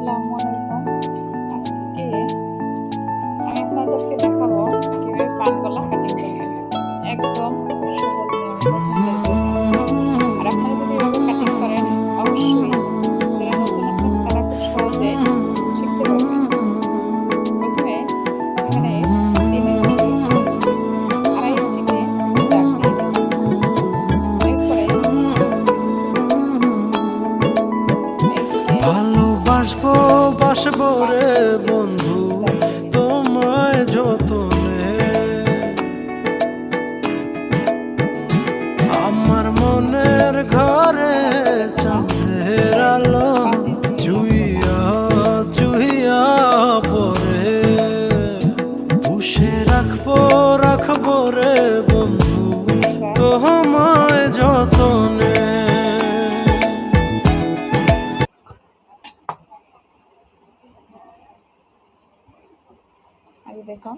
আসসালামু আলাইকুম। আজকে আমি আপনাদেরকে দেখাবো কিভাবে পানকলা কাটিং করবেন। একদম সহজ নিয়মে পছন্দের জন্য। আর আপনারা যদি এভাবে কাটিং করেন অবশ্যই যারা নতুন আছেন তারা খুব সহজে শিখতে পারবেন। প্রথমে এখানে 3 ইঞ্চি 2.5 ইঞ্চিতে দাগ দিয়ে দেবেন। এরপরে ভালোবাসবো বাসবো রে বন্ধু তোমায় যতনে, আমার মনের ঘরে চাঁদের আলো জুইয়া জুইয়া পরে পুষে রাখবো রে বন্ধু তোমায় যতনে। আগে দেখুন